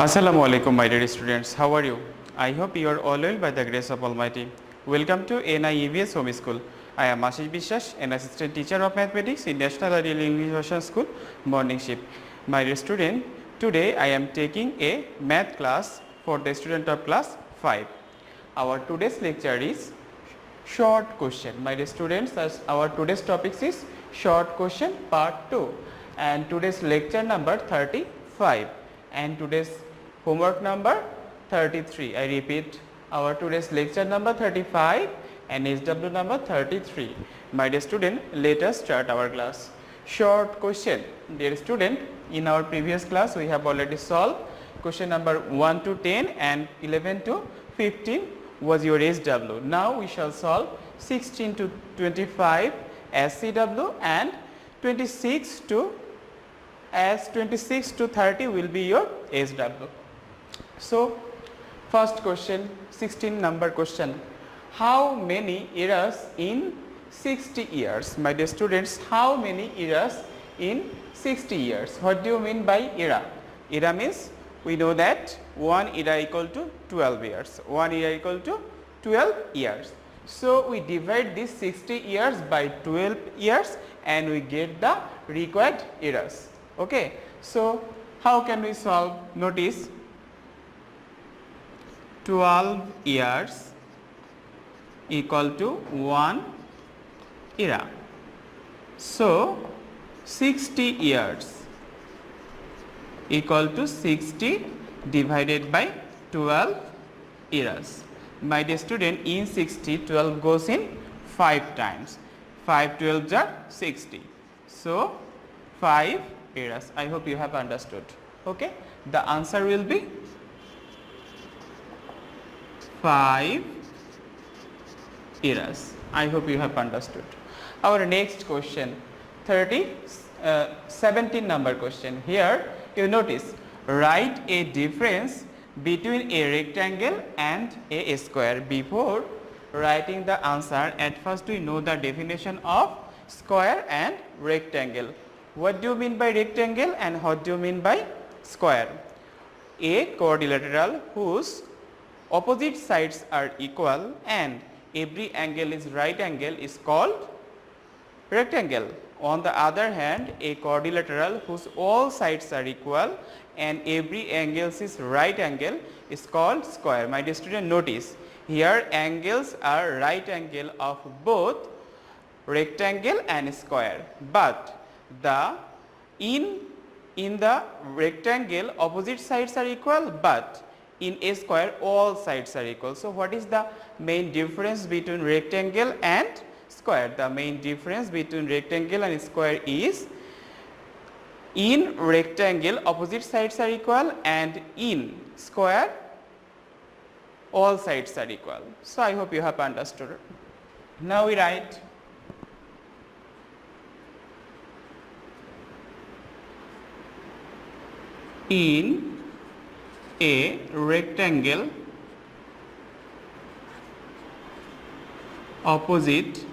Assalamu alaikum, my dear students. How are you? I hope you are all well by the grace of Almighty. Welcome to NIEVS Home School. I am Ashis Biswas, an assistant teacher of mathematics in National Ideal English Version School, morning shift. My dear student, today I am taking a math class for the student of class 5. Our today's lecture is short question. My dear students, our today's topic is short question part 2 and today's lecture number 35 and today's homework number 33. I repeat, our today's lecture number 35 and SW number 33. My dear student, let us start our class. Short question. Dear student, in our previous class we have already solved question number 1 to 10 and 11 to 15 was your SW. Now we shall solve 16 to 25 as CW and 26 to 30 will be your SW. So first question, 16 number question. How many eras in 60 years? My dear students, how many eras in 60 years? What do you mean by era? Era means we know that 1 era equal to 12 years. 1 era equal to 12 years. So we divide this 60 years by 12 years and we get the required eras. Okay. So how can we solve? Notice 12 years equal to 1 era. So 60 years equal to 60 divided by 12 eras. My dear student, in 60 12 goes in 5 times. 5 12s are 60. So 5 eras. I hope you have understood. Okay. The answer will be 5 eras. I hope you have understood. Our next question, 17 number question. Here you notice, write a difference between a rectangle and a square. Before writing the answer, at first we know the definition of square and rectangle. What do you mean by rectangle and what do you mean by square? A quadrilateral whose opposite sides are equal and every angle is right angle is called rectangle. On the other hand, a quadrilateral whose all sides are equal and every angle is right angle is called square. My dear student, notice here angles are right angle of both rectangle and square, but in the rectangle opposite sides are equal, but in a square all sides are equal. So what is the main difference between rectangle and square? The main difference between rectangle and square is in rectangle opposite sides are equal and in square all sides are equal. So I hope you have understood. Now we write in a rectangle opposite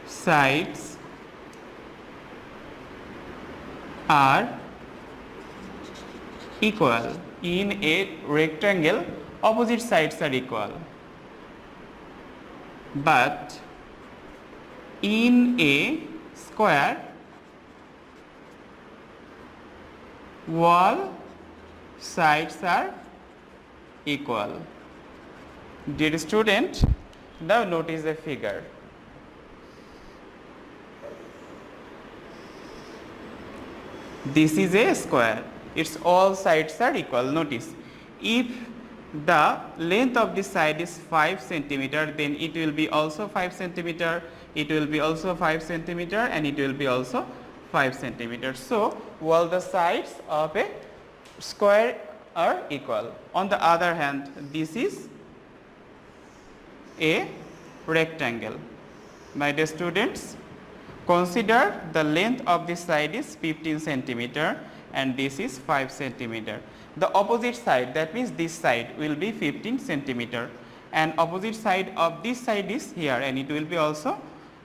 sides are equal. In a rectangle opposite sides are equal, but in a square all sides are equal. Dear student, now notice the figure. This is a square. Its all sides are equal. Notice, if the length of this side is 5 centimeter, then it will be also 5 centimeter, it will be also 5 centimeter and it will be also 5 centimeters. So all the sides of a square are equal. On the other hand, this is a rectangle. My dear students, consider the length of this side is 15 centimeter and this is 5 centimeter. The opposite side, that means this side, will be 15 centimeter and opposite side of this side is here and it will be also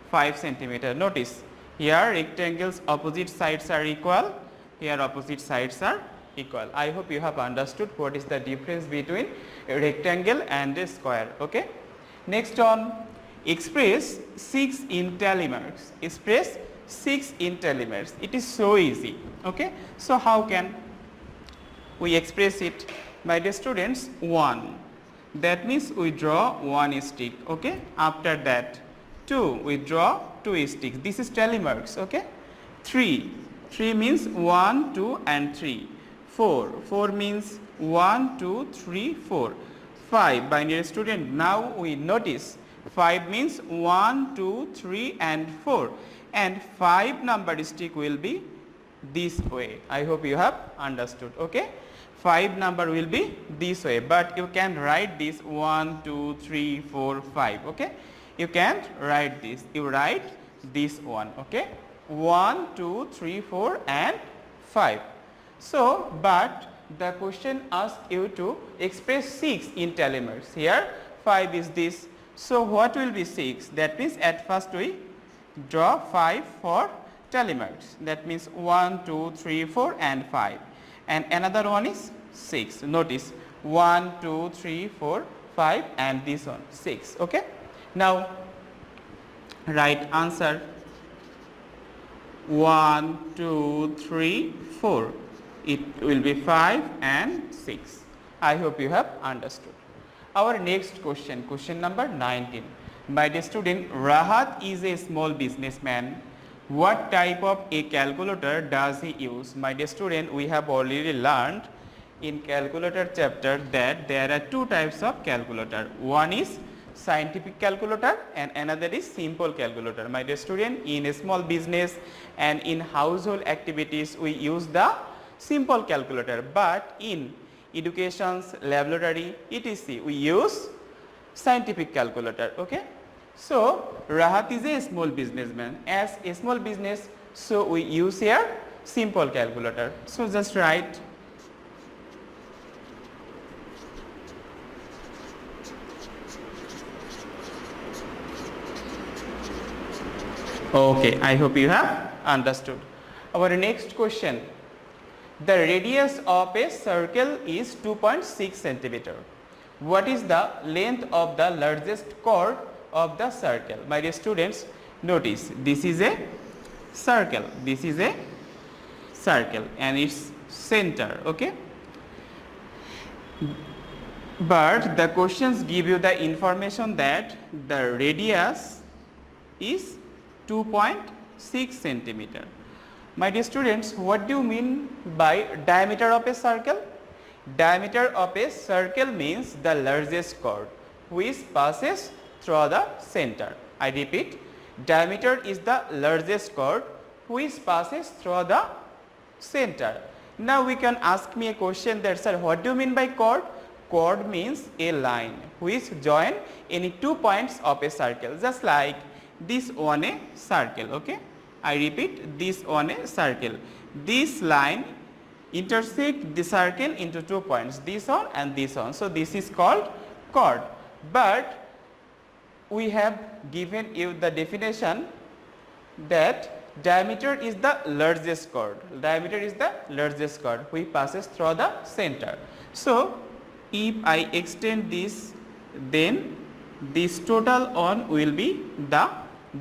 5 centimeter. Notice here rectangles opposite sides are equal here opposite sides are equal. I hope you have understood what is the difference between a rectangle and a square. Okay. Next on, express 6 in Telemarks. Express 6 in Telemarks. It is so easy. Okay. So how can we express it? My dear students, 1. That means we draw 1 stick. Okay. After that, 2, we draw 2 sticks. This is Telemarks. Okay. 3 means 1, 2 and 3. 4 means 1, 2, 3, 4. 5, my dear student, now we notice 5 means 1, 2, 3 and 4, and 5 number stick will be this way. I hope you have understood. Okay. 5 number will be this way, but you can write this 1, 2, 3, 4, 5. Okay. You can't write this. You write this one. Okay. 1, 2, 3, 4 and 5. So, but the question asks you to express 6 in Telemarks. Here 5 is this. So, what will be 6? That means at first we draw 5 for Telemarks. That means 1, 2, 3, 4 and 5. And another one is 6. Notice 1, 2, 3, 4, 5 and this one 6. Okay. Now, write answer 1, 2, 3, 4. It will be 5 and 6. I hope you have understood. Our next question, question number 19. My dear student, Rahat is a small businessman. What type of a calculator does he use? My dear student, we have already learned in calculator chapter that there are 2 types of calculator. One is scientific calculator and another is simple calculator. My dear student, in a small business and in household activities we use the simple calculator, but in education's laboratory etc we use scientific calculator. Okay. So, Rahat is a small businessman. As a small business, so we use here simple calculator. So, just write okay. I hope you have understood. Our next question. The radius of a circle is 2.6 centimeter. What is the length of the largest chord of the circle? My dear students, notice this is a circle. This is a circle and its center. Okay. But the questions give you the information that the radius is 2.6 centimeter. My dear students, what do you mean by diameter of a circle? Diameter of a circle means the largest chord which passes through the center. I repeat, diameter is the largest chord which passes through the center. Now we can ask me a question that, sir, what do you mean by chord? Chord means a line which join any 2 points of a circle, just like this one a circle. Okay. I repeat, this one a circle. This line intersect the circle into 2 points, this one and this one. So, this is called chord. But we have given you the definition that diameter is the largest chord. Diameter is the largest chord which passes through the center. So, if I extend this, then this total one will be the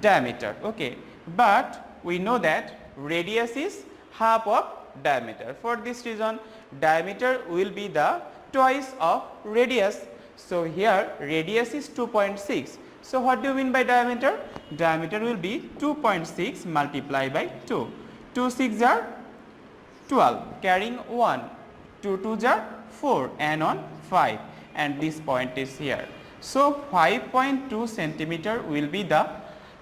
diameter. Okay. But we know that radius is half of diameter. For this reason, diameter will be the twice of radius. So, here radius is 2.6. So, what do you mean by diameter? Diameter will be 2.6 multiplied by 2. 2 6 are 12, carrying 1. 2 2 are 4 and on 5, and this point is here. So, 5.2 centimeter will be the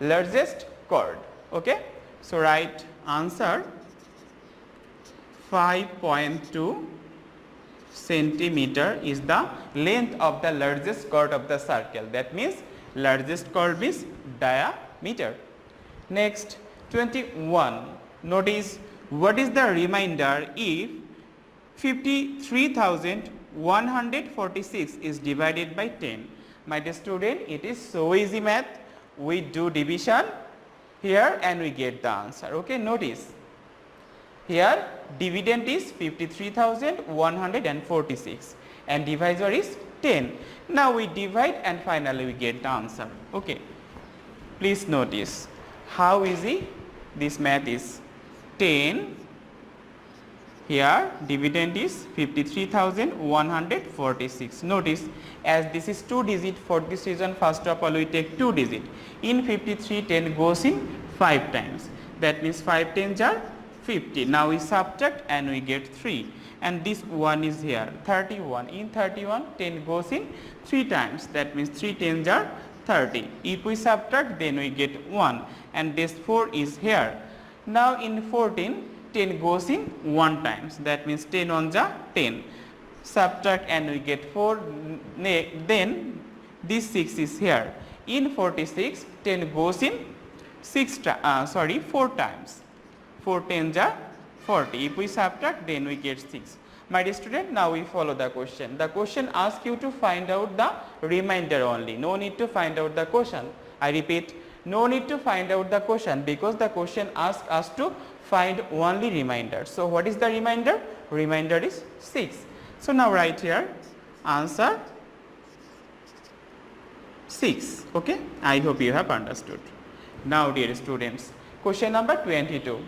largest chord. Okay. So, write answer 5.2 centimeter is the length of the largest chord of the circle. That means largest chord is diameter. Next, 21. Notice what is the remainder if 53,146 is divided by 10. My dear student, it is so easy math. We do division here and we get the answer. Okay, notice Here dividend is 53,146 and divisor is 10. Now we divide and finally we get the answer. Okay. Please notice how easy this math is. 10, here dividend is 53,146. Notice, as this is 2 digit, for this reason first of all we take 2 digit. In 53, 10 goes in 5 times. That means 5 tens are 50. Now we subtract and we get 3. And this 1 is here, 31. In 31, 10 goes in 3 times. That means 3 tens are 30. If we subtract, then we get 1. And this 4 is here. Now in 14, 10 goes in 1 times. That means 10 ones are 10. Subtract and we get 4. Then this 6 is here. In 46, 10 goes in 4 times. 4 tens are 40. If we subtract, then we get 6. My dear student, now we follow the question. The question asks you to find out the remainder only. No need to find out the question. I repeat, no need to find out the question, because the question asks us to find only remainder. So what is the remainder? Remainder is 6. So now write here answer 6. Okay, I hope you have understood. Now dear students, question number 22.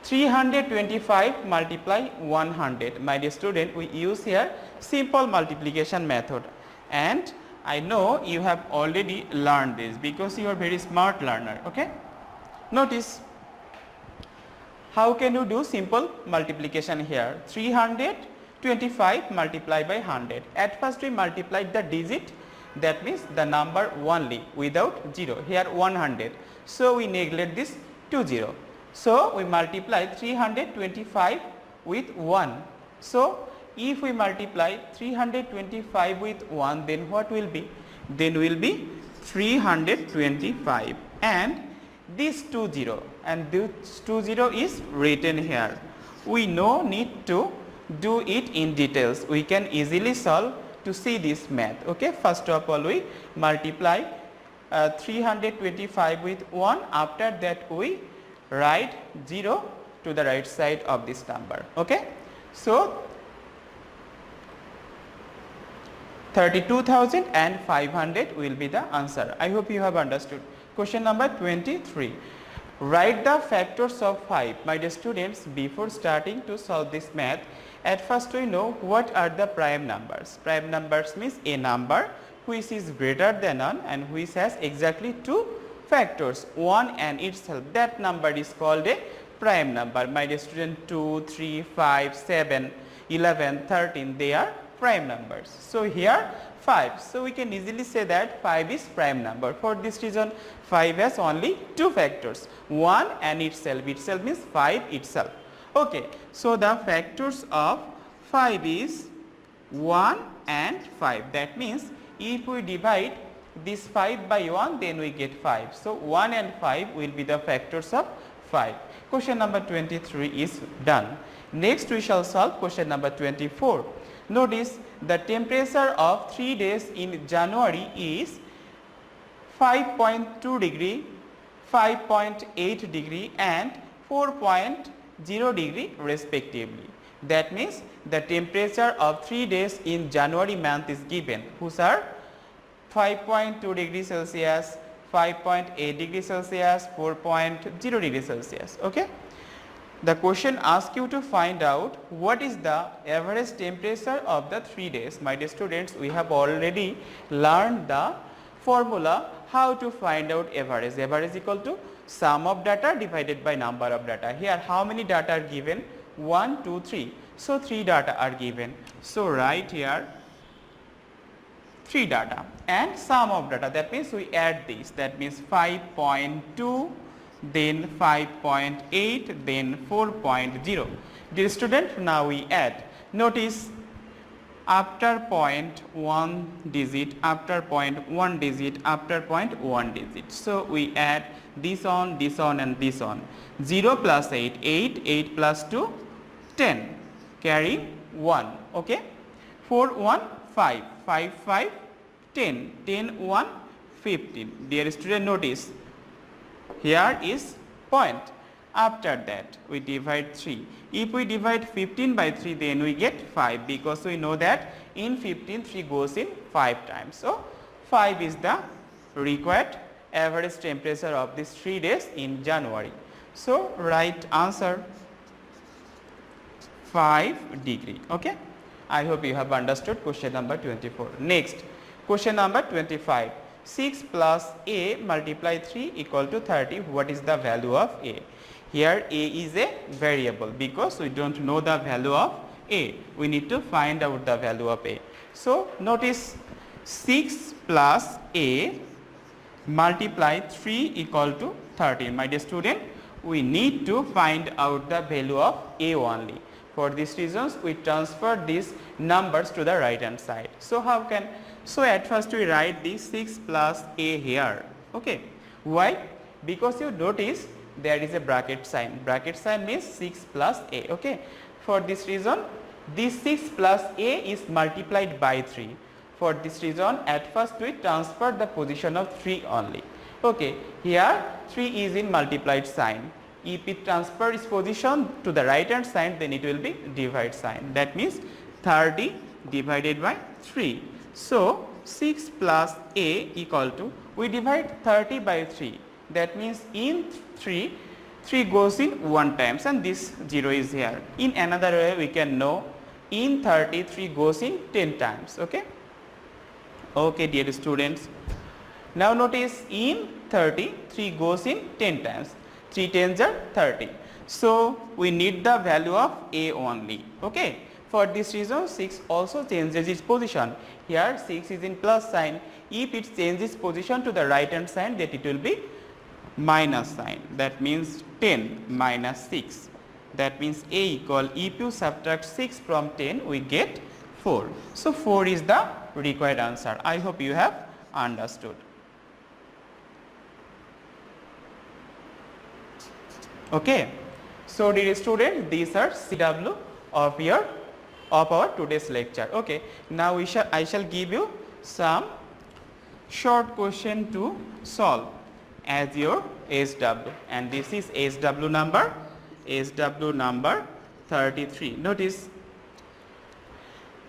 325 multiply 100. My dear student, we use here simple multiplication method, and I know you have already learned this because you are very smart learner. Okay, notice how can you do simple multiplication here. 325 multiplied by 100. At first we multiplied the digit, that means the number only without 0. Here 100. So we neglect this 20. So we multiply 325 with 1. So if we multiply 325 with 1, then what will be? Then will be 325, and this 20 and this 20 is written here. We no need to do it in details. We can easily solve to see this math. Okay, first of all we multiply 325 with 1. After that we write 0 to the right side of this number. Okay, so 32,500 will be the answer. I hope you have understood. Question number 23. Write the factors of 5. My dear students, before starting to solve this math, at first we know what are the prime numbers. Prime numbers means a number which is greater than none and which has exactly 2 factors, 1 and itself. That number is called a prime number. My dear student, 2, 3, 5, 7, 11, 13, they are prime numbers. So here 5. So we can easily say that 5 is prime number. For this reason 5 has only 2 factors, 1 and itself. Itself means 5 itself. Okay. So the factors of 5 is 1 and 5. That means if we divide this 5 by 1, then we get 5. So 1 and 5 will be the factors of 5. Question number 23 is done. Next we shall solve question number 24. Notice the temperature of 3 days in January is 5.2 degree, 5.8 degree and 4.0 degree respectively. That means the temperature of 3 days in January month is given, whose are 5.2 degrees Celsius, 5.8 degrees Celsius, 4.0 degrees Celsius. Okay. The question asks you to find out what is the average temperature of the 3 days. My dear students, we have already learned the formula how to find out average. Average equal to sum of data divided by number of data. Here how many data are given? 1, 2, 3. So 3 data are given. So write here 3 data and sum of data. That means we add this. That means 5.2. then 5.8, then 4.0. Dear student, now we add. Notice after point 1 digit, after point 1 digit, after point 1 digit. So we add this on and this on. 0 plus 8, 8, 8 plus 2, 10, carrying 1. Okay. 4, 1, 5, 5, 5, 10, 10, 1, 15. Dear student, notice here is point. After that we divide 3. If we divide 15 by 3, then we get 5, because we know that in 15 3 goes in 5 times. So 5 is the required average temperature of these 3 days in January. So right answer 5 degree. Okay, I hope you have understood question number 24. Next, question number 25. 6 plus a multiply 3 equal to 30. What is the value of a? Here a is a variable, because we don't know the value of a. We need to find out the value of a. So notice 6 plus a multiply 3 equal to 30. My dear student, we need to find out the value of a only. For these reasons we transfer these numbers to the right hand side. So how can, so at first we write the 6 plus a here. Okay, why? Because you notice there is a bracket sign. Bracket sign means 6 plus a. Okay, for this reason this 6 plus a is multiplied by 3. For this reason at first we transfer the position of 3 only. Okay, here 3 is in multiplied sign. If it transfer its position to the right hand side, then it will be divide sign. That means 30 divided by 3. So 6 plus a equal to, we divide 30 by 3. That means in 3 goes in 1 times and this 0 is here. In another way we can know, in 30 3 goes in 10 times. Okay, okay dear students. Now notice in 30 3 goes in 10 times. 3 tens are 30. So we need the value of a only. Okay, for this reason 6 also changes its position. Here 6 is in plus sign. If it changes position to the right hand side, that it will be minus sign. That means 10 minus 6. That means a equal, if you subtract 6 from 10, we get 4. So 4 is the required answer. I hope you have understood. Okay, so dear students, these are CW of our today's lecture. Okay, now I shall give you some short question to solve as your SW, and this is SW number 33. Notice,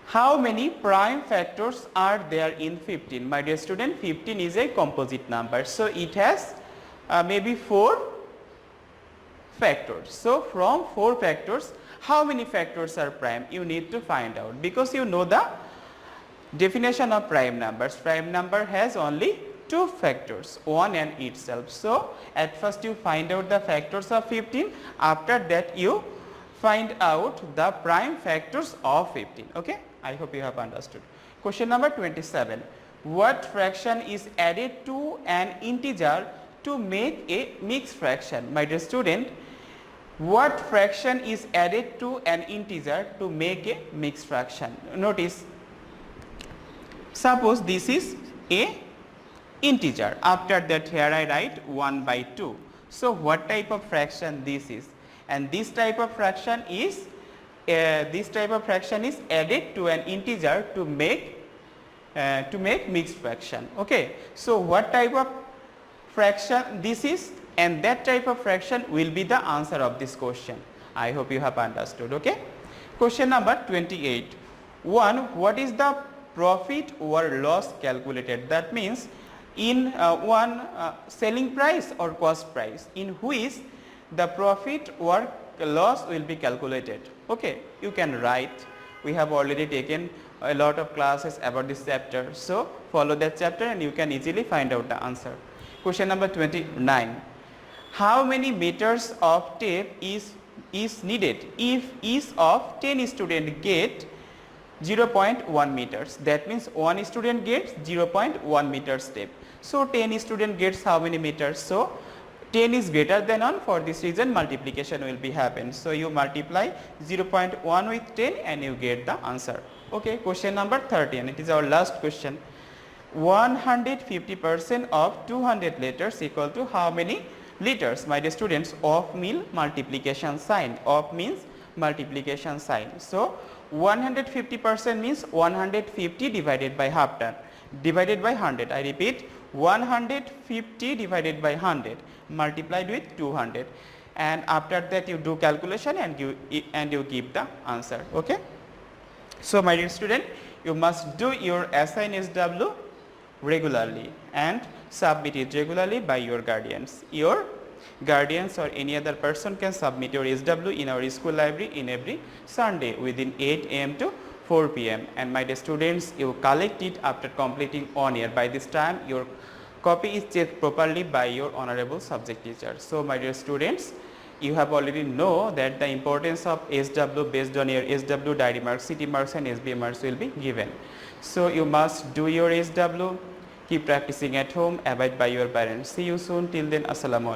how many prime factors are there in 15? My dear student, 15 is a composite number, so it has maybe 4 factors. So from 4 factors, how many factors are prime? You need to find out, because you know the definition of prime numbers. Prime number has only 2 factors, 1 and itself. So at first you find out the factors of 15, after that you find out the prime factors of 15. Okay, I hope you have understood. Question number 27. What fraction is added to an integer to make a mixed fraction? My dear student, what fraction is added to an integer to make a mixed fraction? Notice, suppose this is a integer. After that here I write 1 by 2. So what type of fraction this is? And this type of fraction is added to an integer to make mixed fraction. Okay, so what type of fraction this is, and that type of fraction will be the answer of this question. I hope you have understood. Okay, question number 28. 1. What is the profit or loss calculated? That means in selling price or cost price, in which the profit or loss will be calculated. Okay, you can write. We have already taken a lot of classes about this chapter, so follow that chapter and you can easily find out the answer. Question number 29. How many meters of tape is needed if each of 10 students get 0.1 meters? That means 1 student gets 0.1 meters tape. So 10 student gets how many meters? So 10 is greater than 1. For this reason multiplication will be happen. So you multiply 0.1 with 10 and you get the answer. Okay, question number 30, and it is our last question. 150% of 200 liters equal to how many liters? My dear students, of means multiplication sign. Of means multiplication sign. So 150% means 150 divided by half ton divided by 100. I repeat, 150 divided by 100 multiplied with 200. and after that you do calculation and you give the answer. Okay. So my dear student, you must do your assigned SW regularly and submit it regularly by your guardians. Your guardians or any other person can submit your SW in our school library in every Sunday within 8 am to 4 pm. And my dear students, you collect it after completing 1 year. By this time your copy is checked properly by your honorable subject teacher. So my dear students, you have already know that the importance of SW based on your SW diary marks, CT marks and SBA marks will be given. So you must do your SW, keep practicing at home, abide by your parents. See you soon. Till then, Assalamu alaikum.